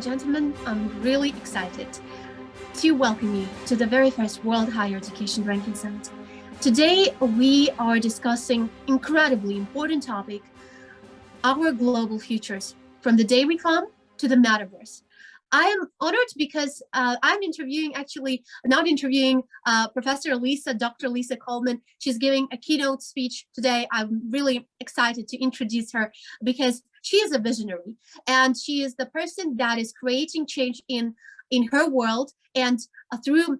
gentlemen, I'm really excited to welcome you to the very first World Higher Education Ranking Summit. Today, we are discussing incredibly important topic, our global futures, from the day we come to the MetaVerse. I am honored because I'm not interviewing Professor Dr. Lisa Coleman. She's giving a keynote speech today. I'm really excited to introduce her because she is a visionary and she is the person that is creating change in her world, and through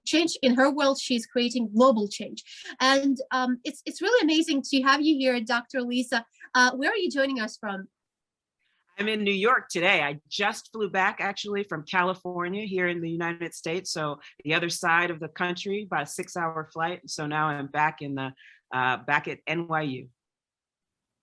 change in her world, she's creating global change. And it's really amazing to have you here, Dr. Lisa. Where are you joining us from? I'm in New York today. I just flew back actually from California here in the United States. So the other side of the country, about a 6-hour flight. So now I'm back back at NYU.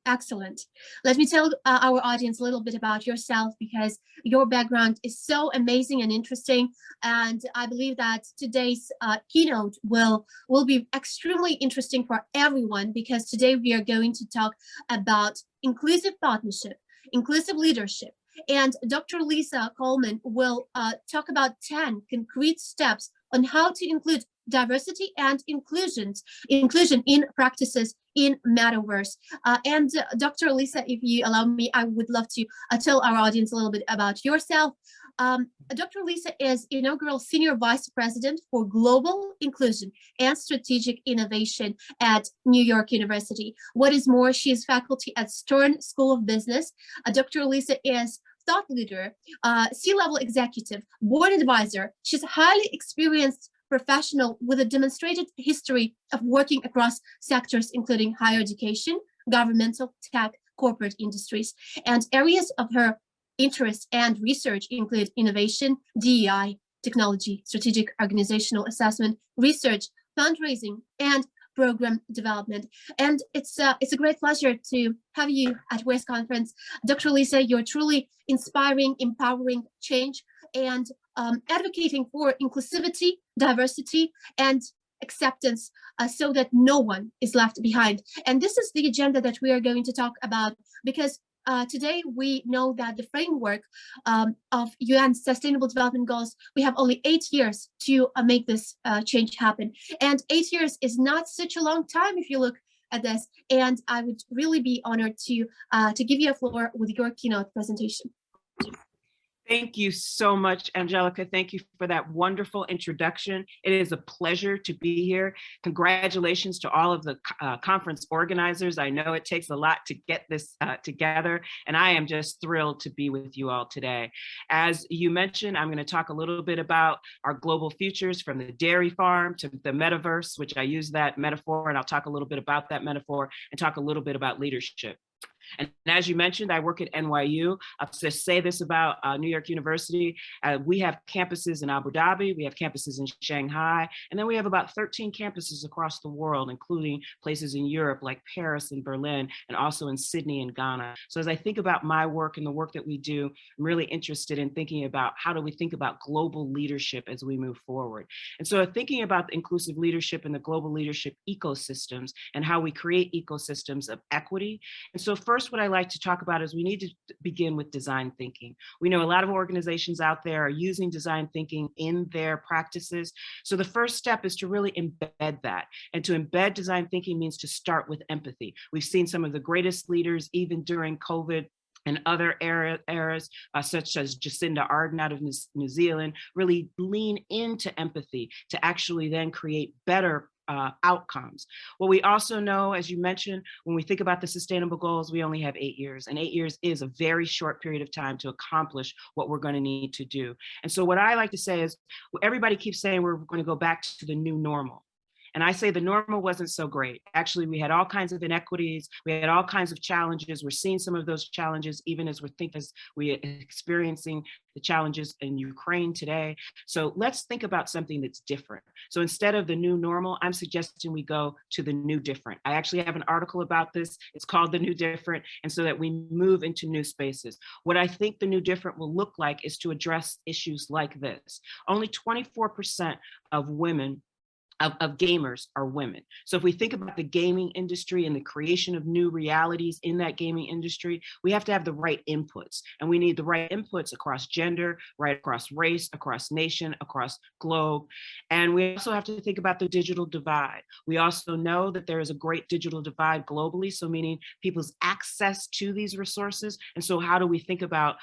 Excellent. Let me tell our audience a little bit about yourself, because your background is so amazing and interesting. And I believe that today's keynote will be extremely interesting for everyone, because today we are going to talk about inclusive partnership, inclusive leadership. And Dr. Lisa Coleman will talk about 10 concrete steps on how to include diversity and inclusion in practices in MetaVerse. And Dr. Lisa, if you allow me, I would love to tell our audience a little bit about yourself. Dr. Lisa is inaugural Senior Vice President for Global Inclusion and Strategic Innovation at New York University. What is more, she is faculty at Stern School of Business. Dr. Lisa is thought leader, C-level executive, board advisor. She's a highly experienced professional with a demonstrated history of working across sectors, including higher education, governmental, tech, corporate industries. And areas of her interest and research include innovation, DEI, technology, strategic organizational assessment, research, fundraising, and program development. And it's a great pleasure to have you at WES Conference. Dr. Lisa, you're truly inspiring, empowering change, and advocating for inclusivity, diversity, and acceptance, so that no one is left behind. And this is the agenda that we are going to talk about, because today we know that the framework of UN Sustainable Development Goals, we have only 8 years to make this change happen. And 8 years is not such a long time if you look at this. And I would really be honored to give you a floor with your keynote presentation. Thank you so much, Angelica. Thank you for that wonderful introduction. It is a pleasure to be here. Congratulations to all of the conference organizers. I know it takes a lot to get this together, and I am just thrilled to be with you all today. As you mentioned, I'm going to talk a little bit about our global futures, from the dairy farm to the metaverse, which I use that metaphor, and I'll talk a little bit about that metaphor and talk a little bit about leadership. And as you mentioned, I work at NYU. I'll just say this about New York University. We have campuses in Abu Dhabi, we have campuses in Shanghai, and then we have about 13 campuses across the world, including places in Europe like Paris and Berlin, and also in Sydney and Ghana. So as I think about my work and the work that we do, I'm really interested in thinking about how do we think about global leadership as we move forward. And so thinking about the inclusive leadership and the global leadership ecosystems and how we create ecosystems of equity. And so first, what I like to talk about is we need to begin with design thinking. We know a lot of organizations out there are using design thinking in their practices. So the first step is to really embed that. And to embed design thinking means to start with empathy. We've seen some of the greatest leaders, even during COVID and other eras, such as Jacinda Ardern out of New Zealand, really lean into empathy to actually then create better outcomes. What we also know, as you mentioned, when we think about the sustainable goals, we only have 8 years, and 8 years is a very short period of time to accomplish what we're going to need to do. And so what I like to say is, everybody keeps saying we're going to go back to the new normal. And I say the normal wasn't so great. Actually, we had all kinds of inequities. We had all kinds of challenges. We're seeing some of those challenges, even as we're experiencing the challenges in Ukraine today. So let's think about something that's different. So instead of the new normal, I'm suggesting we go to the new different. I actually have an article about this. It's called The New Different. And so that we move into new spaces. What I think the new different will look like is to address issues like this. Only 24% of women of gamers are women. So if we think about the gaming industry and the creation of new realities in that gaming industry, we have to have the right inputs. And we need the right inputs across gender, right across race, across nation, across globe. And we also have to think about the digital divide. We also know that there is a great digital divide globally, so meaning people's access to these resources. And so how do we think about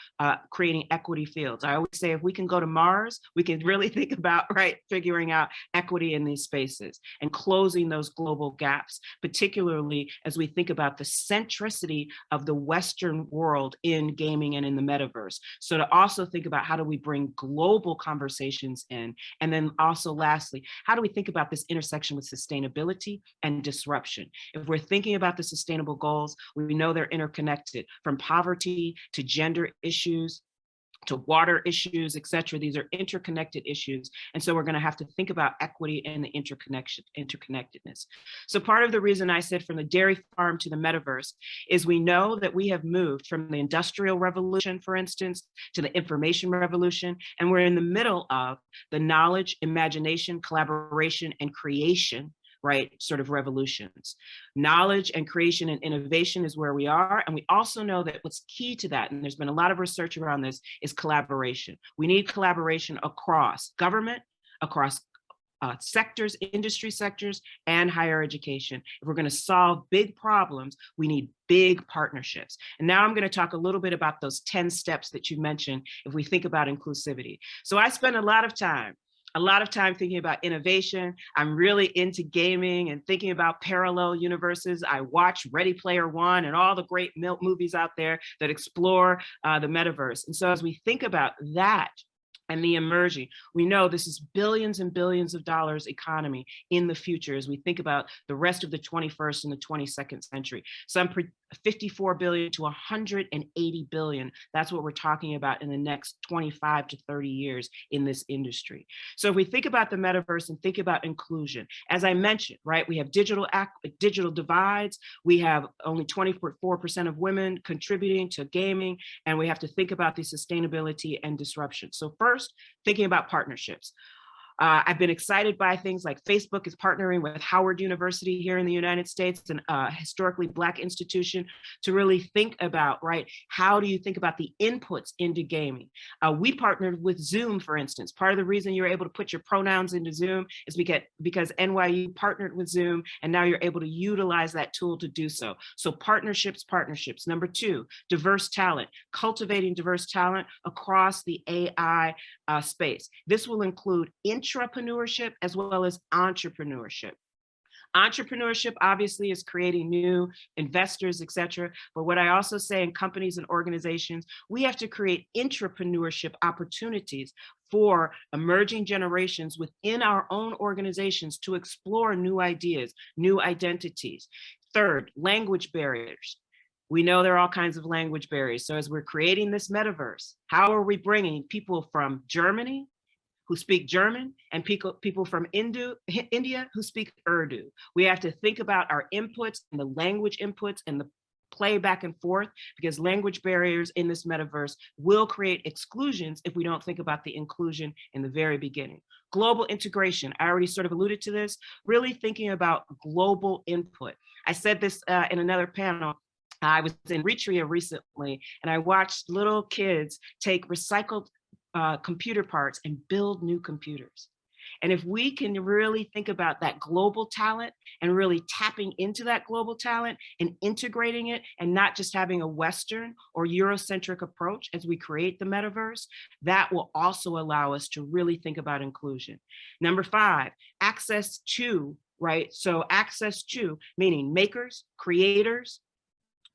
creating equity fields? I always say if we can go to Mars, we can really think about, right, figuring out equity in these spaces and closing those global gaps, particularly as we think about the centricity of the Western world in gaming and in the metaverse. So to also think about how do we bring global conversations in, and then also lastly, how do we think about this intersection with sustainability and disruption? If we're thinking about the sustainable goals, we know they're interconnected, from poverty to gender issues, to water issues, et cetera. These are interconnected issues. And so we're going to have to think about equity and the interconnectedness. So part of the reason I said from the dairy farm to the metaverse is we know that we have moved from the industrial revolution, for instance, to the information revolution. And we're in the middle of the knowledge, imagination, collaboration, and creation, right, sort of revolutions. Knowledge and creation and innovation is where we are. And we also know that what's key to that, and there's been a lot of research around this, is collaboration. We need collaboration across government, across sectors, industry sectors, and higher education. If we're going to solve big problems, we need big partnerships. And now I'm going to talk a little bit about those 10 steps that you mentioned if we think about inclusivity. So I spend a lot of time thinking about innovation. I'm really into gaming and thinking about parallel universes. I watch Ready Player One and all the great movies out there that explore the metaverse. And so as we think about that, and the emerging, we know this is billions and billions of dollars economy in the future as we think about the rest of the 21st and the 22nd century. Some 54 billion to 180 billion. That's what we're talking about in the next 25 to 30 years in this industry. So if we think about the metaverse and think about inclusion, as I mentioned, right, we have digital divides. We have only 24% of women contributing to gaming, and we have to think about the sustainability and disruption. So first, thinking about partnerships. I've been excited by things like Facebook is partnering with Howard University here in the United States, an historically Black institution, to really think about, right, how do you think about the inputs into gaming? We partnered with Zoom, for instance. Part of the reason you're able to put your pronouns into Zoom is because NYU partnered with Zoom, and now you're able to utilize that tool to do so. So partnerships. Number two, diverse talent, cultivating diverse talent across the AI space. This will include intrapreneurship as well as entrepreneurship. Entrepreneurship obviously is creating new investors, et cetera. But what I also say in companies and organizations, we have to create intrapreneurship opportunities for emerging generations within our own organizations to explore new ideas, new identities. Third, language barriers. We know there are all kinds of language barriers. So as we're creating this metaverse, how are we bringing people from Germany who speak German and people from India who speak Urdu? We have to think about our inputs and the language inputs and the play back and forth, because language barriers in this metaverse will create exclusions if we don't think about the inclusion in the very beginning. Global integration, I already sort of alluded to this, really thinking about global input. I said this in another panel. I was in Eritrea recently, and I watched little kids take recycled computer parts and build new computers. And if we can really think about that global talent and really tapping into that global talent and integrating it, and not just having a Western or Eurocentric approach as we create the metaverse, that will also allow us to really think about inclusion. Number five, access to, right? So access to, meaning makers, creators,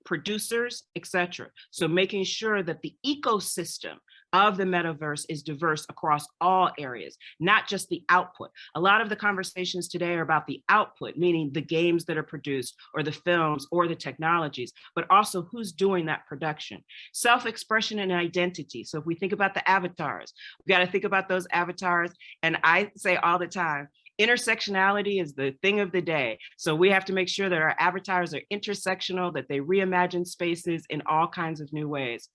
producers, et cetera. So making sure that the ecosystem of the metaverse is diverse across all areas, not just the output. A lot of the conversations today are about the output, meaning the games that are produced or the films or the technologies, but also who's doing that production. Self-expression and identity. So if we think about the avatars, we got to think about those avatars. And I say all the time, intersectionality is the thing of the day. So we have to make sure that our avatars are intersectional, that they reimagine spaces in all kinds of new ways.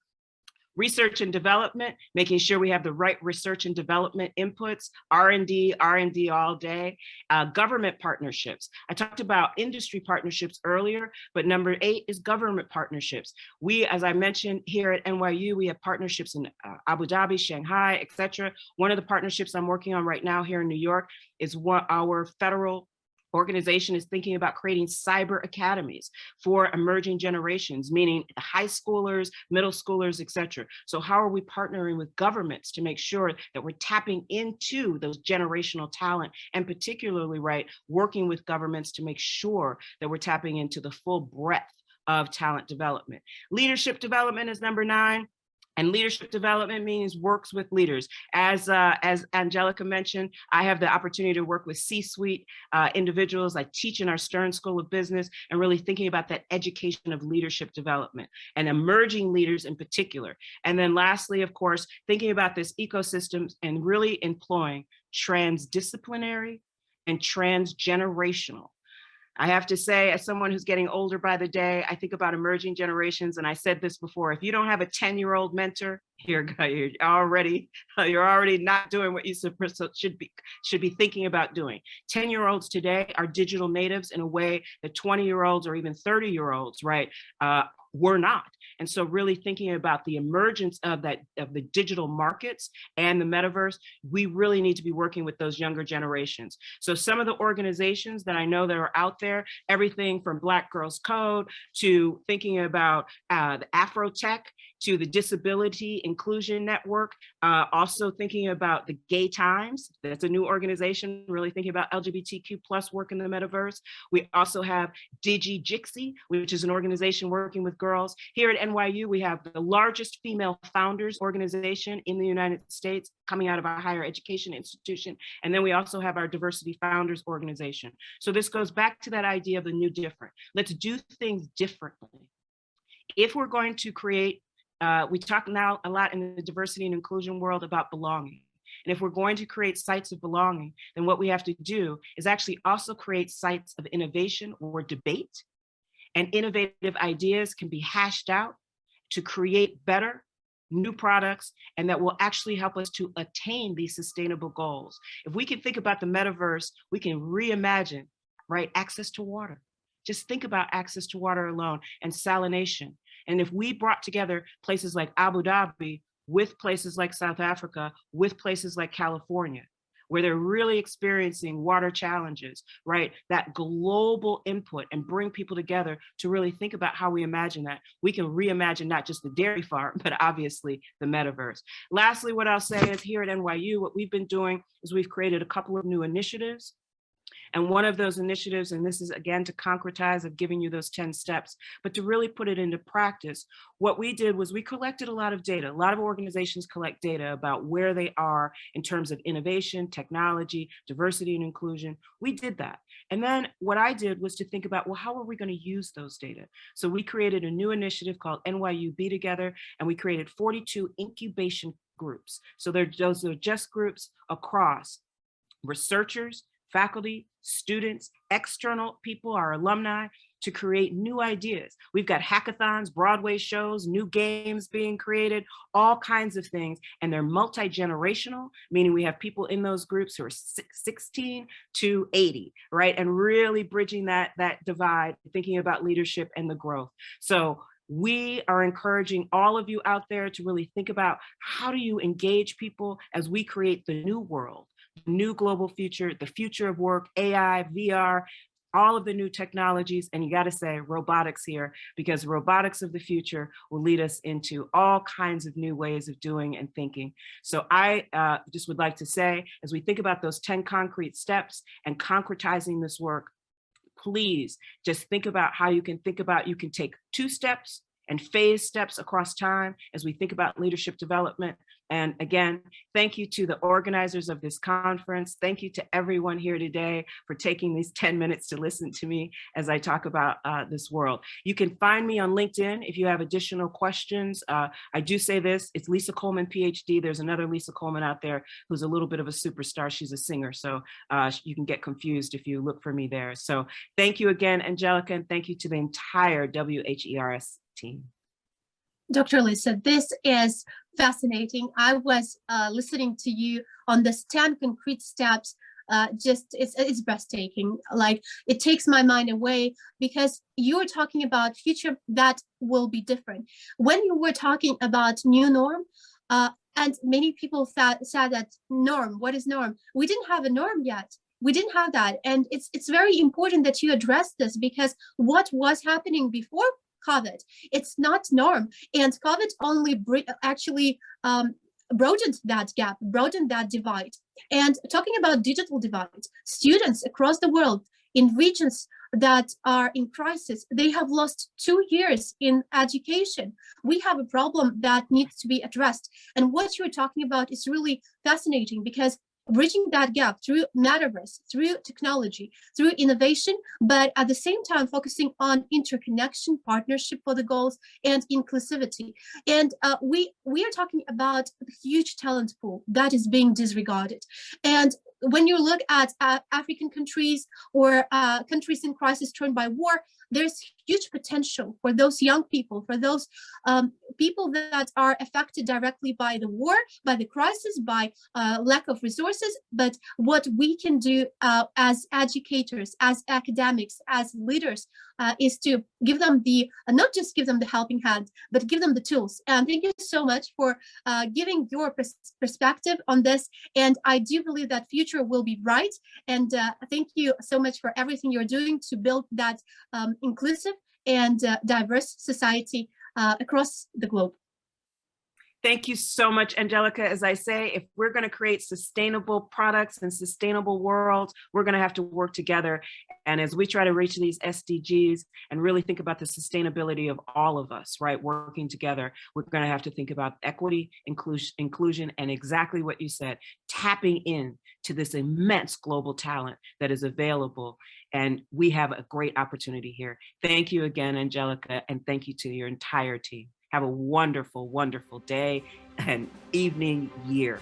Research and development, making sure we have the right research and development inputs, R&D all day. Government partnerships. I talked about industry partnerships earlier, but number 8 is government partnerships. We, as I mentioned here at NYU, we have partnerships in Abu Dhabi, Shanghai, etc. One of the partnerships I'm working on right now here in New York is what our federal organization is thinking about creating cyber academies for emerging generations, meaning high schoolers, middle schoolers, etc. So how are we partnering with governments to make sure that we're tapping into those generational talent, and particularly, right, working with governments to make sure that we're tapping into the full breadth of talent development. Leadership development is number 9. And leadership development means works with leaders. As Angelica mentioned, I have the opportunity to work with C-suite individuals. I teach in our Stern School of Business, and really thinking about that education of leadership development and emerging leaders in particular. And then lastly, of course, thinking about this ecosystem and really employing transdisciplinary and transgenerational. I have to say, as someone who's getting older by the day, I think about emerging generations, and I said this before: if you don't have a 10-year-old mentor, you're already not doing what you should be thinking about doing. 10-year-olds today are digital natives in a way that 20-year-olds or even 30-year-olds, right, were not. And so really thinking about the emergence of the digital markets and the metaverse, we really need to be working with those younger generations. So some of the organizations that I know that are out there, everything from Black Girls Code to thinking about the Afrotech, to the Disability Inclusion Network, also thinking about the Gay Times. That's a new organization really thinking about LGBTQ plus work in the metaverse. We also have DigiJixie, which is an organization working with girls. Here at NYU, we have the largest female founders organization in the United States coming out of our higher education institution. And then we also have our Diversity Founders organization. So this goes back to that idea of the new different. Let's do things differently. If we're going to create, we talk now a lot in the diversity and inclusion world about belonging. And if we're going to create sites of belonging, then what we have to do is actually also create sites of innovation or debate. And innovative ideas can be hashed out to create better, new products, and that will actually help us to attain these sustainable goals. If we can think about the metaverse, we can reimagine, right, access to water. Just think about access to water alone, and salination. And if we brought together places like Abu Dhabi with places like South Africa, with places like California, where they're really experiencing water challenges, right? That global input, and bring people together to really think about how we imagine that. We can reimagine not just the dairy farm, but obviously the metaverse. Lastly, what I'll say is here at NYU, what we've been doing is we've created a couple of new initiatives. And one of those initiatives, and this is again to concretize, of giving you those 10 steps, but to really put it into practice, what we did was we collected a lot of data. A lot of organizations collect data about where they are in terms of innovation, technology, diversity and inclusion. We did that. And then what I did was to think about, well, how are we going to use those data? So we created a new initiative called NYU Be Together, and we created 42 incubation groups. So those are just groups across researchers, faculty, students, external people, our alumni, to create new ideas. We've got hackathons, Broadway shows, new games being created, all kinds of things. And they're multi-generational, meaning we have people in those groups who are 16 to 80, right? And really bridging that divide, thinking about leadership and the growth. So we are encouraging all of you out there to really think about, how do you engage people as we create the new world, new global future, the future of work, AI, VR, all of the new technologies. And you got to say robotics here, because robotics of the future will lead us into all kinds of new ways of doing and thinking. So I just would like to say, as we think about those 10 concrete steps and concretizing this work, please just think about how you can take 2 steps and phase steps across time as we think about leadership development. And again, thank you to the organizers of this conference. Thank you to everyone here today for taking these 10 minutes to listen to me as I talk about this world. You can find me on LinkedIn if you have additional questions. I do say this, it's Lisa Coleman, PhD. There's another Lisa Coleman out there who's a little bit of a superstar. She's a singer, so you can get confused if you look for me there. So thank you again, Angelica, and thank you to the entire WHERS team. Dr. Lisa, this is fascinating. I was listening to you on the 10 concrete steps. Just it's breathtaking. Like it takes my mind away because you're talking about future that will be different. When you were talking about new norm, and many people said that norm. What is norm? We didn't have a norm yet. We didn't have that, and it's very important that you address this because what was happening before COVID, it's not norm, and COVID only actually broadened that gap, broadened that divide. And talking about digital divide, students across the world in regions that are in crisis, they have lost 2 years in education. We have a problem that needs to be addressed. And what you're talking about is really fascinating because bridging that gap through metaverse, through technology, through innovation, but at the same time focusing on interconnection, partnership for the goals, and inclusivity. And we are talking about a huge talent pool that is being disregarded. And when you look at African countries or countries in crisis torn by war, there's huge potential for those young people, for those people that are affected directly by the war, by the crisis, by lack of resources. But what we can do as educators, as academics, as leaders, is to give them not just give them the helping hand, but give them the tools. And thank you so much for giving your perspective on this. And I do believe that future will be bright. And thank you so much for everything you're doing to build that inclusive and diverse society across the globe. Thank you so much, Angelica. As I say, if we're going to create sustainable products and sustainable worlds, we're going to have to work together. And as we try to reach these SDGs and really think about the sustainability of all of us, right, working together, we're going to have to think about equity, inclusion, and exactly what you said, tapping in to this immense global talent that is available. And we have a great opportunity here. Thank you again, Angelica, and thank you to your entire team. Have a wonderful, wonderful day and evening, year.